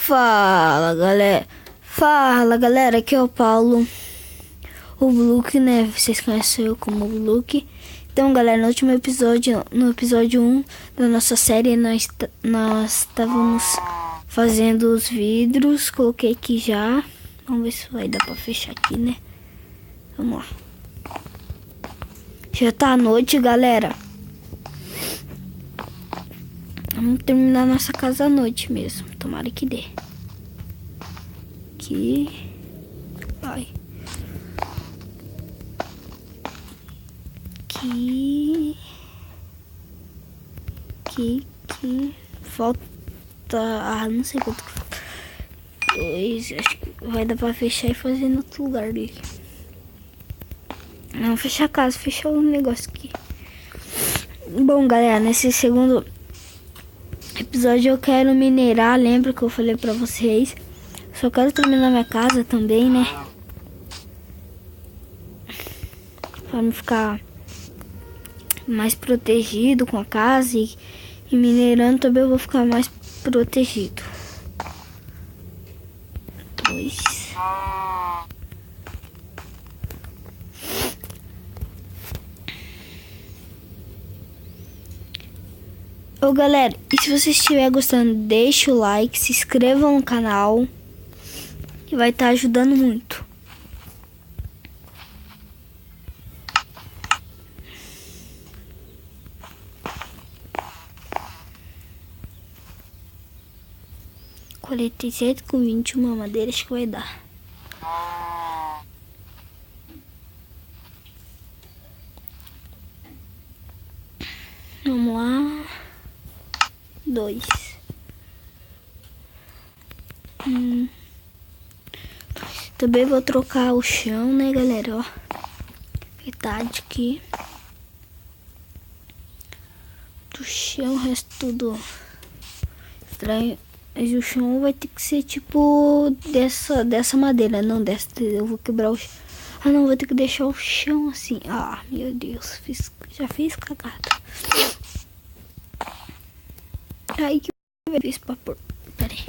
Fala galera, aqui é o Paulo, o Bluke, né? Vocês conhecem eu como Bluke. Então galera, no último episódio, no episódio 1 da nossa série, nós estávamos fazendo os vidros. Coloquei aqui já. Vamos ver se vai dar pra fechar aqui, né? Vamos lá. Já tá à noite, galera. Vamos terminar nossa casa à noite mesmo. Tomara que dê. Aqui. Vai. Aqui. Aqui. Falta... Ah, não sei quanto que falta. 2. Acho que vai dar pra fechar e fazer no outro lugar dele. Não, fechar a casa. Fechar o negócio aqui. Bom, galera, nesse segundo episódio eu quero minerar. Lembra que eu falei pra vocês? Só quero terminar minha casa também, né? Pra me ficar mais protegido com a casa. E minerando também eu vou ficar mais protegido. 2. Ô galera, e se você estiver gostando, deixa o like, se inscreva no canal, que vai estar ajudando muito. Coletei 121 madeiras, acho que vai dar. Vamos lá. 2. Também vou trocar o chão, né, galera? Ó, metade aqui do chão, o resto tudo estranho. Mas o chão vai ter que ser tipo dessa madeira, não dessa. Eu vou quebrar o chão. Ah, não, vou ter que deixar o chão assim. Ah, meu Deus, já fiz cagada. Ai, que eu fiz pra pôr. Pera aí.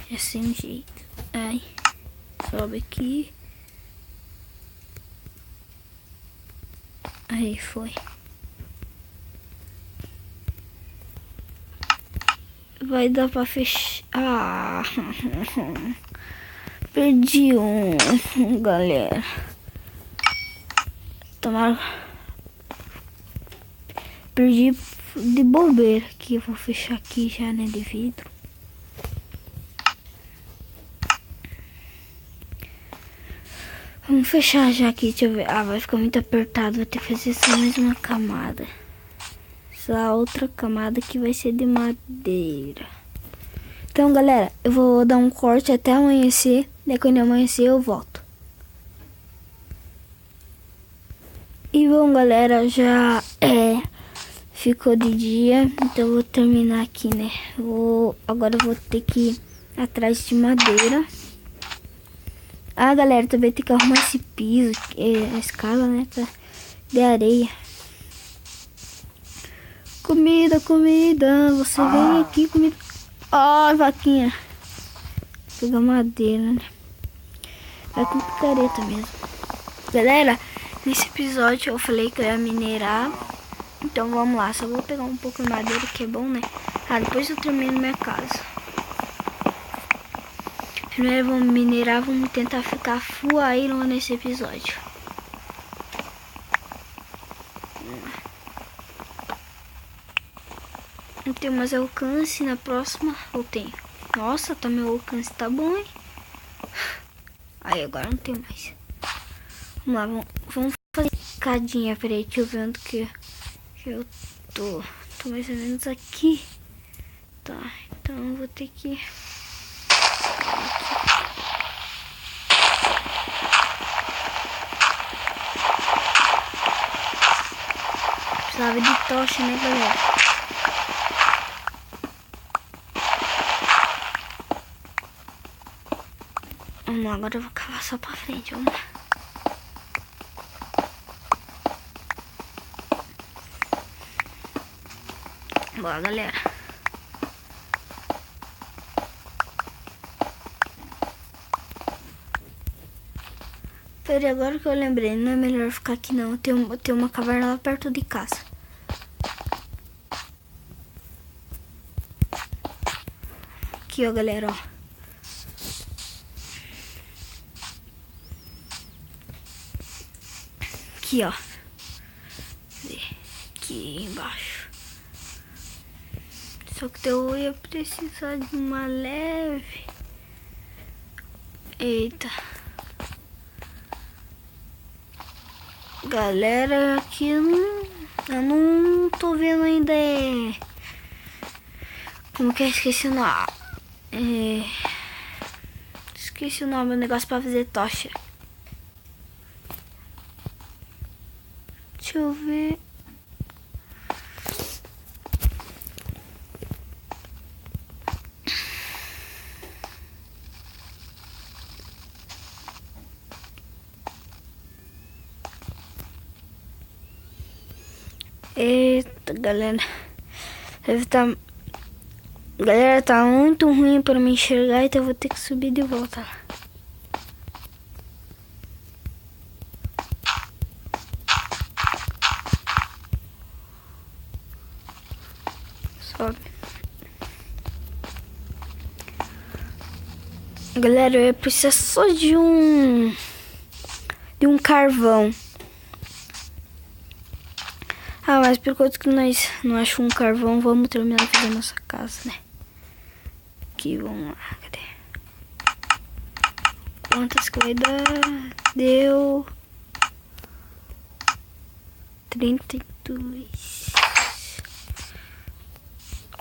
É sem jeito. Ai. Sobe aqui. Aí foi. Vai dar pra fechar. Ah. Perdi galera. Tomara. Perdi de bobeira aqui. Eu vou fechar aqui já, né, de vidro. Vamos fechar já aqui, deixa eu ver. Ah, vai ficar muito apertado, vou ter que fazer essa mesma camada. Essa outra camada que vai ser de madeira. Então, galera, eu vou dar um corte até amanhecer. Daí quando amanhecer eu volto. E bom, galera, já ficou de dia. Então eu vou terminar aqui, né? Agora eu vou ter que ir atrás de madeira. Ah, galera, também tem que arrumar esse piso, a escada, né, de areia. Comida, você vem aqui, comida. Ai, vaquinha. Vou pegar madeira, né. Vai com picareta mesmo. Galera, nesse episódio eu falei que eu ia minerar. Então vamos lá, só vou pegar um pouco de madeira, que é bom, né. Ah, depois eu termino minha casa. Primeiro vamos minerar, vamos tentar ficar full iron nesse episódio. Não tenho mais alcance, na próxima eu tenho. Nossa, tá, meu alcance tá bom, hein? Aí agora não tem mais. Vamos lá, vamos fazer escadinha. Peraí, deixa eu ver onde que eu tô. Tô mais ou menos aqui. Tá, então eu vou ter que... Precisava de tocha, né, galera? Vamos lá, agora eu vou cavar só pra frente, vamos lá. Bora, galera. Peraí, agora que eu lembrei, não é melhor ficar aqui não. Tem uma caverna lá perto de casa. Aqui, ó, galera, ó. Aqui, ó. Aqui embaixo. Só que eu ia precisar de uma leve. Eita. Galera, aqui eu não tô vendo ainda. Como que é? Esqueci o nome. Esqueci o nome do negócio pra fazer tocha. Deixa eu ver. Eita, galera. Galera, tá muito ruim pra me enxergar, então eu vou ter que subir de volta lá. Sobe. Galera, eu preciso só de um carvão. Ah, mas por conta que nós não achamos um carvão, vamos terminar de fazer nossa casa, né? Aqui, vamos lá, cadê? Quantas que vai dar? Deu 32.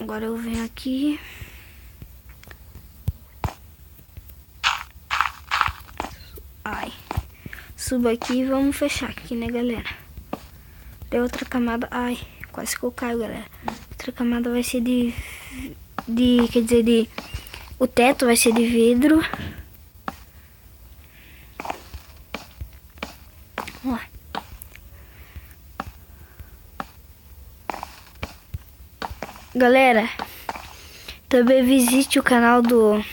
Agora eu venho aqui. Ai. Subo aqui e vamos fechar aqui, né, galera? Daí outra camada. Ai, quase que eu caio, galera. Outra camada vai ser quer dizer, o teto vai ser de vidro. Ó. Galera, também visite o canal dos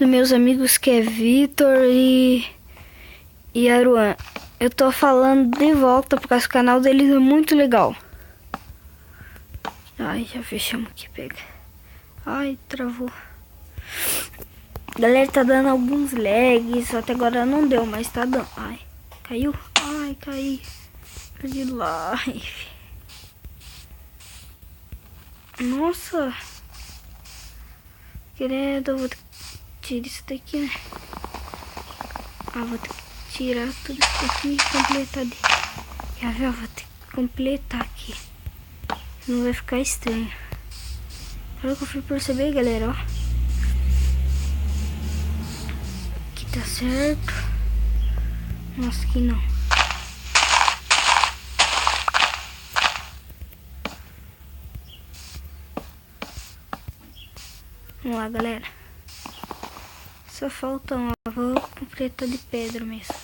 meus amigos, que é Vitor e Aruan. Eu tô falando de volta porque o canal deles é muito legal. Ai, já fechamos aqui, pega. Ai, travou. Galera, tá dando alguns lags. Até agora não deu, mas tá dando. Ai, caiu? Ai, caí. Perdi live. Nossa. Querendo, eu vou ter que tirar isso daqui, né? Ah, vou ter que tirar tudo isso daqui e completar. Já viu? Vou ter que completar aqui. Não vai ficar estranho. Olha o que eu fui perceber, galera, ó. Aqui tá certo. Nossa, aqui não. Vamos lá, galera. Só falta uma. Vou completar de pedra mesmo.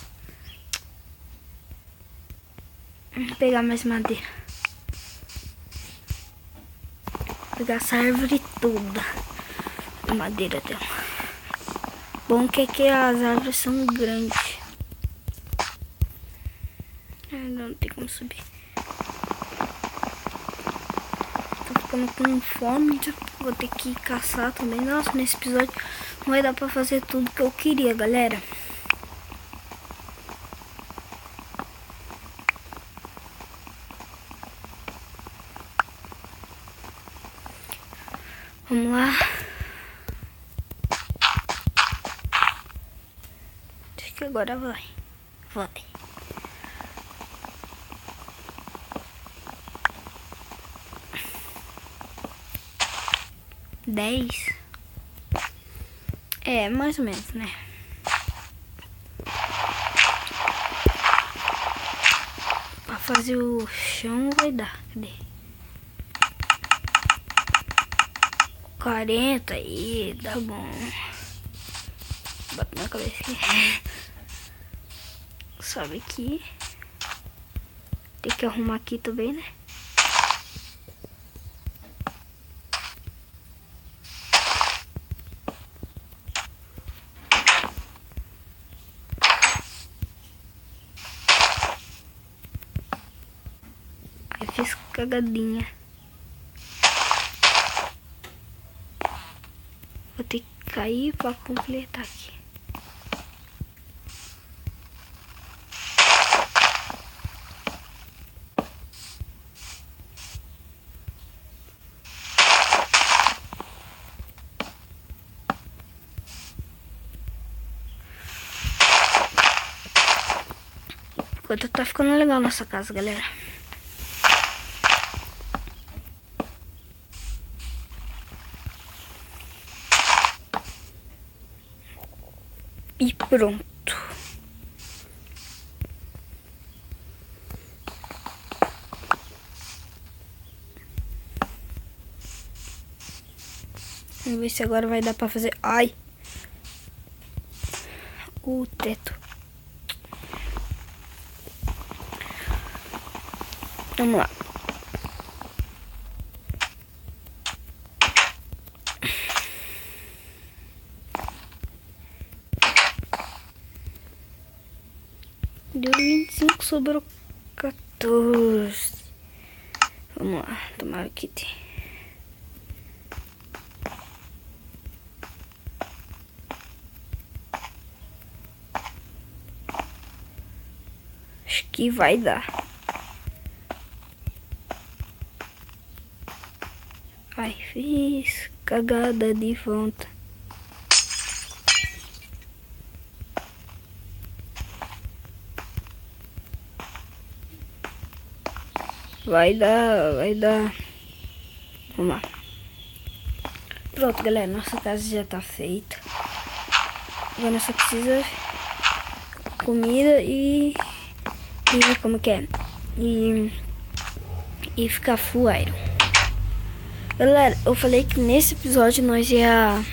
Vou pegar mais madeira. Vou pegar essa árvore toda. A madeira dela. Bom que aqui as árvores são grandes. Não tem como subir. Tô ficando com fome. Vou ter que caçar também. Nossa, nesse episódio não vai dar pra fazer tudo que eu queria, galera. Vamos lá. Acho que agora vai. Vai. Dez. É, mais ou menos, né? Pra fazer o chão vai dar. Cadê? 40 aí, tá bom. Bota na cabeça aqui. Sobe aqui. Tem que arrumar aqui também, né? fiz cagadinha. Vou ter que cair pra completar aqui. Enquanto tá ficando legal nossa casa, galera. E pronto. Vamos ver se agora vai dar pra fazer. Ai! O teto. Vamos lá. Deu 25, sobrou 14. Vamos lá, tomar o kit. Acho que vai dar. Ai, fiz cagada de volta. Vai dar, vai dar. Vamos lá. Pronto, galera, nossa casa já tá feita. Agora só precisa comida e como que é? E ficar full iron. Galera, eu falei que nesse episódio nós ia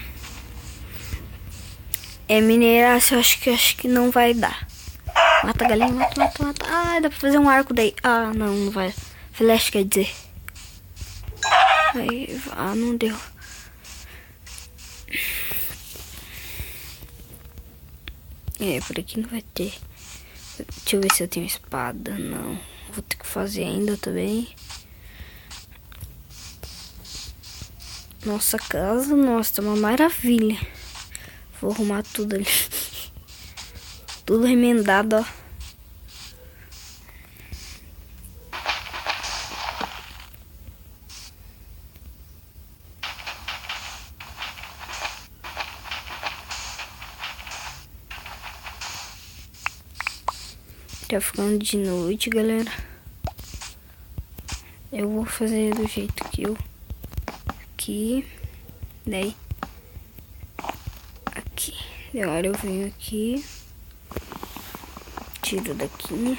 minerar, eu acho que não vai dar. Mata a galinha, mata. Ah, dá pra fazer um arco daí. Ah, não vai. Flash, quer dizer. Aí, não deu. Por aqui não vai ter. Deixa eu ver se eu tenho espada. Não, vou ter que fazer ainda também. Nossa casa, nossa, uma maravilha. Vou arrumar tudo ali. Tudo remendado, ó. Tá ficando de noite, galera. Eu vou fazer do jeito que eu... Aqui. Daí. Aqui. Agora eu venho aqui. Tiro daqui.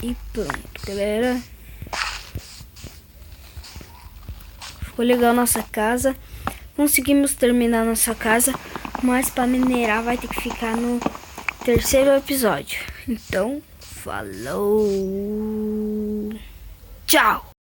E pronto, galera. Ficou legal nossa casa. Conseguimos terminar nossa casa. Mas para minerar vai ter que ficar no terceiro episódio. Então, falou. Tchau.